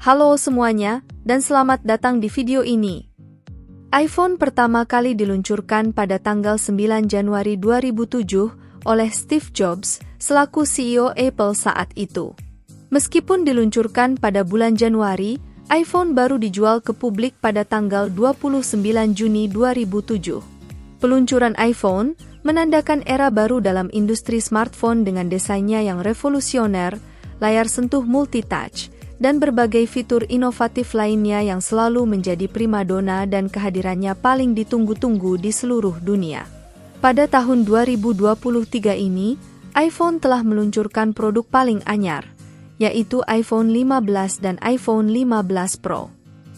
Halo semuanya, dan selamat datang di video ini. iPhone pertama kali diluncurkan pada tanggal 9 Januari 2007 oleh Steve Jobs selaku CEO Apple saat itu. Meskipun diluncurkan pada bulan Januari, iPhone baru dijual ke publik pada tanggal 29 Juni 2007. Peluncuran iPhone menandakan era baru dalam industri smartphone dengan desainnya yang revolusioner, layar sentuh multitouch, dan berbagai fitur inovatif lainnya yang selalu menjadi primadona dan kehadirannya paling ditunggu-tunggu di seluruh dunia. Pada tahun 2023 ini, iPhone telah meluncurkan produk paling anyar, yaitu iPhone 15 dan iPhone 15 Pro.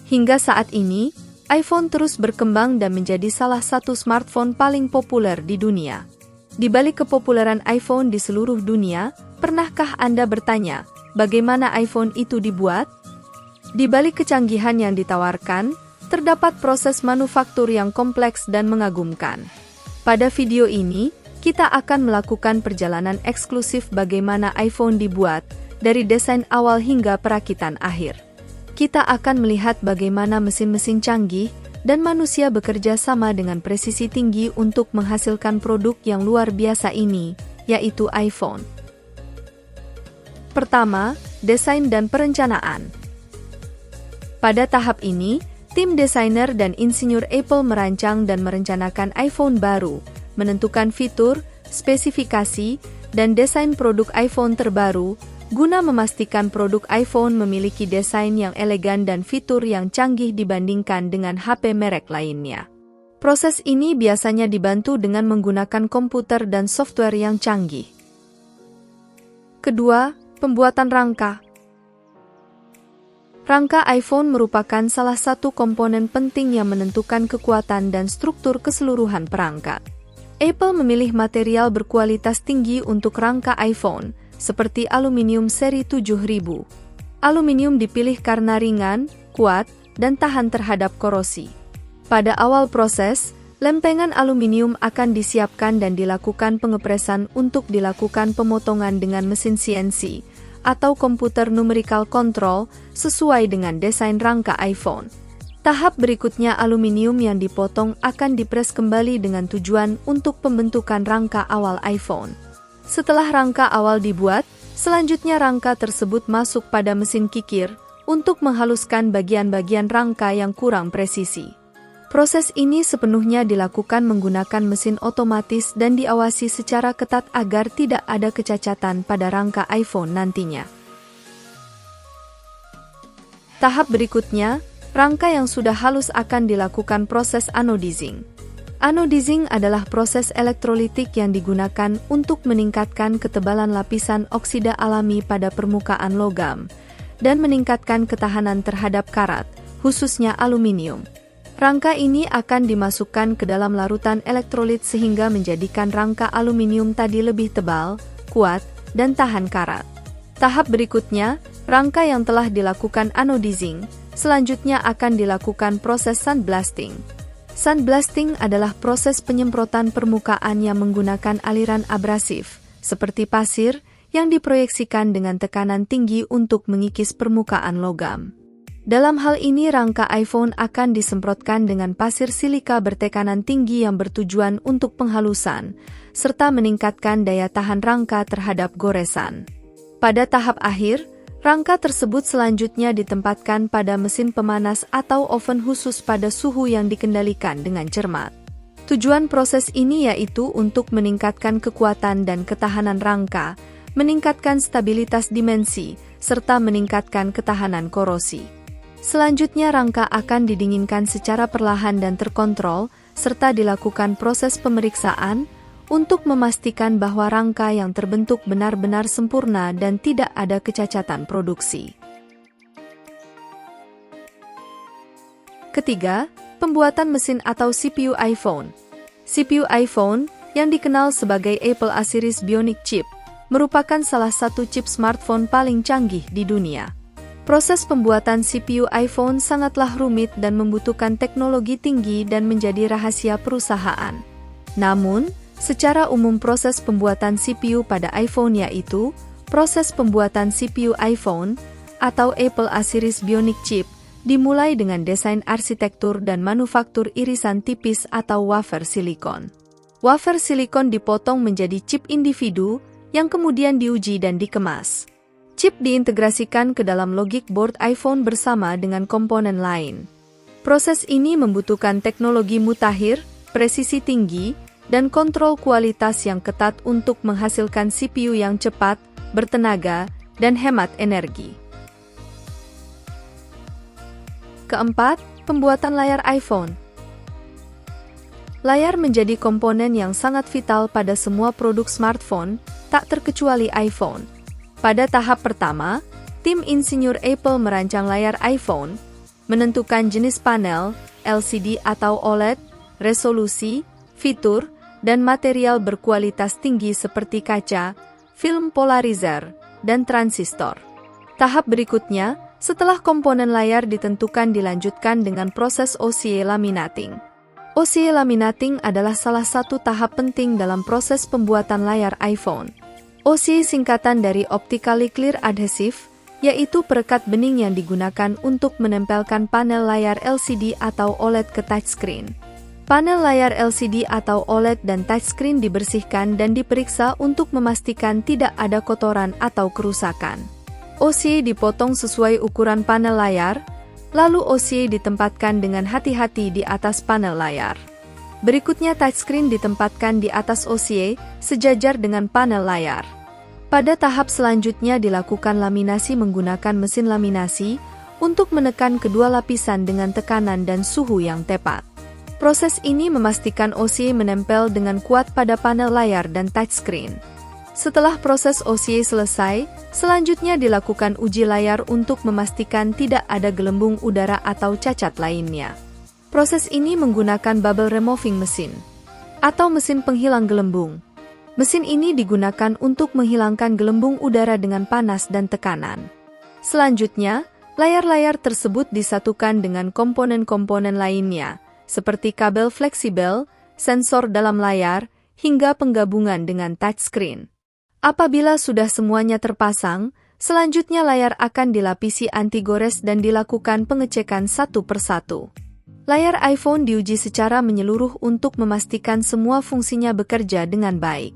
Hingga saat ini, iPhone terus berkembang dan menjadi salah satu smartphone paling populer di dunia. Di balik kepopuleran iPhone di seluruh dunia, pernahkah Anda bertanya, bagaimana iPhone itu dibuat? Di balik kecanggihan yang ditawarkan, terdapat proses manufaktur yang kompleks dan mengagumkan. Pada video ini, kita akan melakukan perjalanan eksklusif bagaimana iPhone dibuat, dari desain awal hingga perakitan akhir. Kita akan melihat bagaimana mesin-mesin canggih dan manusia bekerja sama dengan presisi tinggi untuk menghasilkan produk yang luar biasa ini, yaitu iPhone. Pertama, desain dan perencanaan. Pada tahap ini, tim desainer dan insinyur Apple merancang dan merencanakan iPhone baru, menentukan fitur, spesifikasi, dan desain produk iPhone terbaru, guna memastikan produk iPhone memiliki desain yang elegan dan fitur yang canggih dibandingkan dengan HP merek lainnya. Proses ini biasanya dibantu dengan menggunakan komputer dan software yang canggih. Kedua, pembuatan rangka. Rangka iPhone merupakan salah satu komponen penting yang menentukan kekuatan dan struktur keseluruhan perangkat. Apple memilih material berkualitas tinggi untuk rangka iPhone, seperti aluminium seri 7000. Aluminium dipilih karena ringan, kuat, dan tahan terhadap korosi. Pada awal proses, lempengan aluminium akan disiapkan dan dilakukan pengepresan untuk dilakukan pemotongan dengan mesin CNC, atau komputer numerical control, sesuai dengan desain rangka iPhone. Tahap berikutnya aluminium yang dipotong akan dipres kembali dengan tujuan untuk pembentukan rangka awal iPhone. Setelah rangka awal dibuat, selanjutnya rangka tersebut masuk pada mesin kikir untuk menghaluskan bagian-bagian rangka yang kurang presisi. Proses ini sepenuhnya dilakukan menggunakan mesin otomatis dan diawasi secara ketat agar tidak ada kecacatan pada rangka iPhone nantinya. Tahap berikutnya, rangka yang sudah halus akan dilakukan proses anodizing. Anodizing adalah proses elektrolitik yang digunakan untuk meningkatkan ketebalan lapisan oksida alami pada permukaan logam dan meningkatkan ketahanan terhadap karat, khususnya aluminium. Rangka ini akan dimasukkan ke dalam larutan elektrolit sehingga menjadikan rangka aluminium tadi lebih tebal, kuat, dan tahan karat. Tahap berikutnya, rangka yang telah dilakukan anodizing, selanjutnya akan dilakukan proses sandblasting. Sandblasting adalah proses penyemprotan permukaan yang menggunakan aliran abrasif, seperti pasir, yang diproyeksikan dengan tekanan tinggi untuk mengikis permukaan logam. Dalam hal ini rangka iPhone akan disemprotkan dengan pasir silika bertekanan tinggi yang bertujuan untuk penghalusan, serta meningkatkan daya tahan rangka terhadap goresan. Pada tahap akhir, rangka tersebut selanjutnya ditempatkan pada mesin pemanas atau oven khusus pada suhu yang dikendalikan dengan cermat. Tujuan proses ini yaitu untuk meningkatkan kekuatan dan ketahanan rangka, meningkatkan stabilitas dimensi, serta meningkatkan ketahanan korosi. Selanjutnya rangka akan didinginkan secara perlahan dan terkontrol, serta dilakukan proses pemeriksaan, untuk memastikan bahwa rangka yang terbentuk benar-benar sempurna dan tidak ada kecacatan produksi. Ketiga, pembuatan mesin atau CPU iPhone. CPU iPhone, yang dikenal sebagai Apple A-Series Bionic Chip, merupakan salah satu chip smartphone paling canggih di dunia. Proses pembuatan CPU iPhone sangatlah rumit dan membutuhkan teknologi tinggi dan menjadi rahasia perusahaan. Namun, secara umum proses pembuatan CPU pada iPhone yaitu, proses pembuatan CPU iPhone atau Apple A-Series Bionic Chip dimulai dengan desain arsitektur dan manufaktur irisan tipis atau wafer silikon. Wafer silikon dipotong menjadi chip individu yang kemudian diuji dan dikemas. Chip diintegrasikan ke dalam logic board iPhone bersama dengan komponen lain. Proses ini membutuhkan teknologi mutakhir, presisi tinggi, dan kontrol kualitas yang ketat untuk menghasilkan CPU yang cepat, bertenaga, dan hemat energi. Keempat, pembuatan layar iPhone. Layar menjadi komponen yang sangat vital pada semua produk smartphone, tak terkecuali iPhone. Pada tahap pertama, tim insinyur Apple merancang layar iPhone, menentukan jenis panel, LCD atau OLED, resolusi, fitur, dan material berkualitas tinggi seperti kaca, film polarizer, dan transistor. Tahap berikutnya, setelah komponen layar ditentukan dilanjutkan dengan proses OCA laminating. OCA laminating adalah salah satu tahap penting dalam proses pembuatan layar iPhone. OCA singkatan dari Optically Clear Adhesive, yaitu perekat bening yang digunakan untuk menempelkan panel layar LCD atau OLED ke touchscreen. Panel layar LCD atau OLED dan touchscreen dibersihkan dan diperiksa untuk memastikan tidak ada kotoran atau kerusakan. OCA dipotong sesuai ukuran panel layar, lalu OCA ditempatkan dengan hati-hati di atas panel layar. Berikutnya touchscreen ditempatkan di atas OCA, sejajar dengan panel layar. Pada tahap selanjutnya dilakukan laminasi menggunakan mesin laminasi untuk menekan kedua lapisan dengan tekanan dan suhu yang tepat. Proses ini memastikan OCA menempel dengan kuat pada panel layar dan touchscreen. Setelah proses OCA selesai, selanjutnya dilakukan uji layar untuk memastikan tidak ada gelembung udara atau cacat lainnya. Proses ini menggunakan bubble removing machine atau mesin penghilang gelembung. Mesin ini digunakan untuk menghilangkan gelembung udara dengan panas dan tekanan. Selanjutnya, layar-layar tersebut disatukan dengan komponen-komponen lainnya, seperti kabel fleksibel, sensor dalam layar, hingga penggabungan dengan touchscreen. Apabila sudah semuanya terpasang, selanjutnya layar akan dilapisi anti-gores dan dilakukan pengecekan satu persatu. Layar iPhone diuji secara menyeluruh untuk memastikan semua fungsinya bekerja dengan baik.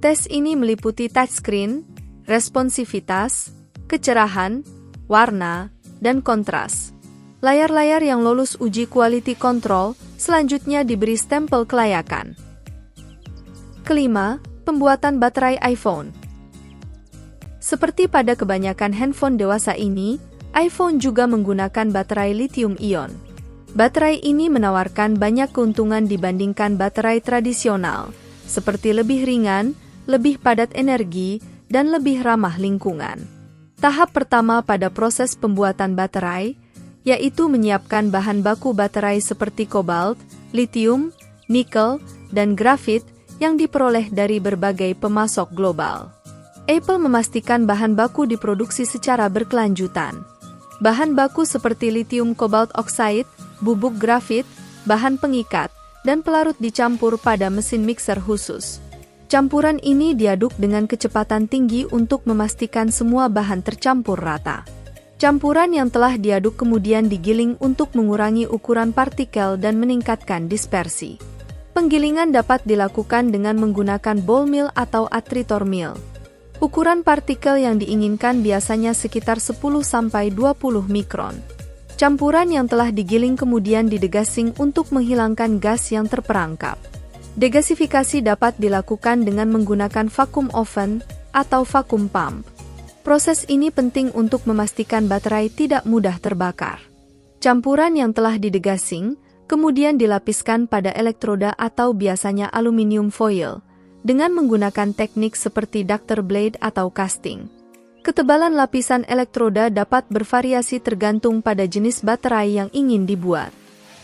Tes ini meliputi touchscreen, responsivitas, kecerahan, warna, dan kontras. Layar-layar yang lolos uji quality control selanjutnya diberi stempel kelayakan. Kelima, pembuatan baterai iPhone. Seperti pada kebanyakan handphone dewasa ini, iPhone juga menggunakan baterai lithium-ion. Baterai ini menawarkan banyak keuntungan dibandingkan baterai tradisional, seperti lebih ringan, lebih padat energi, dan lebih ramah lingkungan. Tahap pertama pada proses pembuatan baterai, yaitu menyiapkan bahan baku baterai seperti kobalt, lithium, nikel, dan grafit yang diperoleh dari berbagai pemasok global. Apple memastikan bahan baku diproduksi secara berkelanjutan. Bahan baku seperti lithium cobalt oxide, bubuk grafit, bahan pengikat, dan pelarut dicampur pada mesin mixer khusus. Campuran ini diaduk dengan kecepatan tinggi untuk memastikan semua bahan tercampur rata. Campuran yang telah diaduk kemudian digiling untuk mengurangi ukuran partikel dan meningkatkan dispersi. Penggilingan dapat dilakukan dengan menggunakan ball mill atau attritor mill. Ukuran partikel yang diinginkan biasanya sekitar 10–20 mikron. Campuran yang telah digiling kemudian didegasing untuk menghilangkan gas yang terperangkap. Degasifikasi dapat dilakukan dengan menggunakan vacuum oven atau vacuum pump. Proses ini penting untuk memastikan baterai tidak mudah terbakar. Campuran yang telah didegasing, kemudian dilapiskan pada elektroda atau biasanya aluminium foil, dengan menggunakan teknik seperti ductor blade atau casting. Ketebalan lapisan elektroda dapat bervariasi tergantung pada jenis baterai yang ingin dibuat.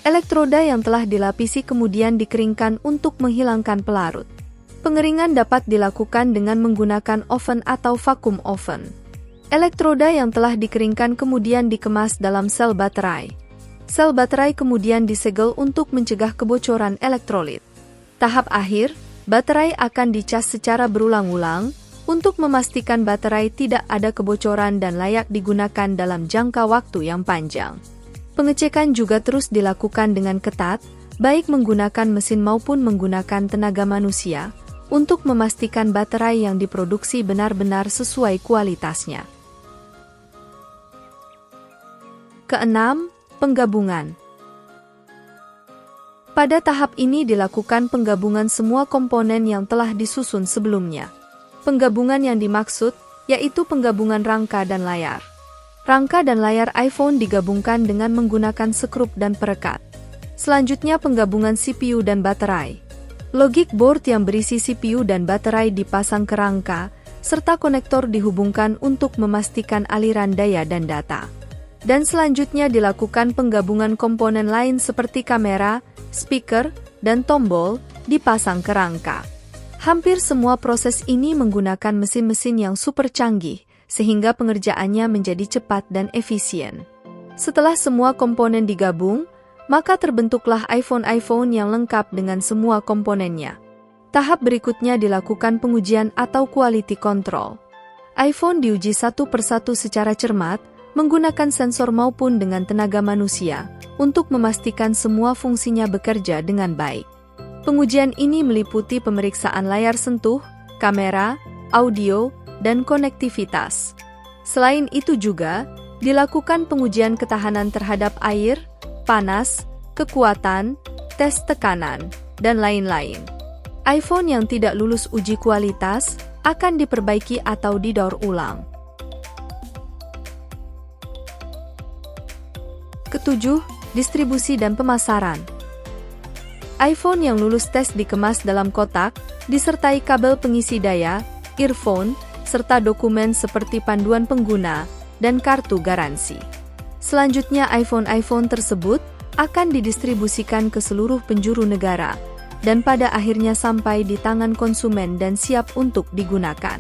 Elektroda yang telah dilapisi kemudian dikeringkan untuk menghilangkan pelarut. Pengeringan dapat dilakukan dengan menggunakan oven atau vacuum oven. Elektroda yang telah dikeringkan kemudian dikemas dalam sel baterai. Sel baterai kemudian disegel untuk mencegah kebocoran elektrolit. Tahap akhir, baterai akan dicas secara berulang-ulang untuk memastikan baterai tidak ada kebocoran dan layak digunakan dalam jangka waktu yang panjang. Pengecekan juga terus dilakukan dengan ketat, baik menggunakan mesin maupun menggunakan tenaga manusia, untuk memastikan baterai yang diproduksi benar-benar sesuai kualitasnya. Keenam, penggabungan. Pada tahap ini dilakukan penggabungan semua komponen yang telah disusun sebelumnya. Penggabungan yang dimaksud, yaitu penggabungan rangka dan layar. Rangka dan layar iPhone digabungkan dengan menggunakan sekrup dan perekat. Selanjutnya penggabungan CPU dan baterai. Logic board yang berisi CPU dan baterai dipasang ke rangka, serta konektor dihubungkan untuk memastikan aliran daya dan data. Dan selanjutnya dilakukan penggabungan komponen lain seperti kamera, speaker, dan tombol, dipasang ke rangka. Hampir semua proses ini menggunakan mesin-mesin yang super canggih, sehingga pengerjaannya menjadi cepat dan efisien. Setelah semua komponen digabung, maka terbentuklah iPhone yang lengkap dengan semua komponennya. Tahap berikutnya dilakukan pengujian atau quality control. iPhone diuji satu persatu secara cermat, menggunakan sensor maupun dengan tenaga manusia, untuk memastikan semua fungsinya bekerja dengan baik. Pengujian ini meliputi pemeriksaan layar sentuh, kamera, audio, dan konektivitas. Selain itu juga, dilakukan pengujian ketahanan terhadap air, panas, kekuatan, tes tekanan, dan lain-lain. iPhone yang tidak lulus uji kualitas akan diperbaiki atau didaur ulang. Ketujuh, distribusi dan pemasaran. iPhone yang lulus tes dikemas dalam kotak, disertai kabel pengisi daya, earphone, serta dokumen seperti panduan pengguna dan kartu garansi. Selanjutnya iPhone tersebut akan didistribusikan ke seluruh penjuru negara, dan pada akhirnya sampai di tangan konsumen dan siap untuk digunakan.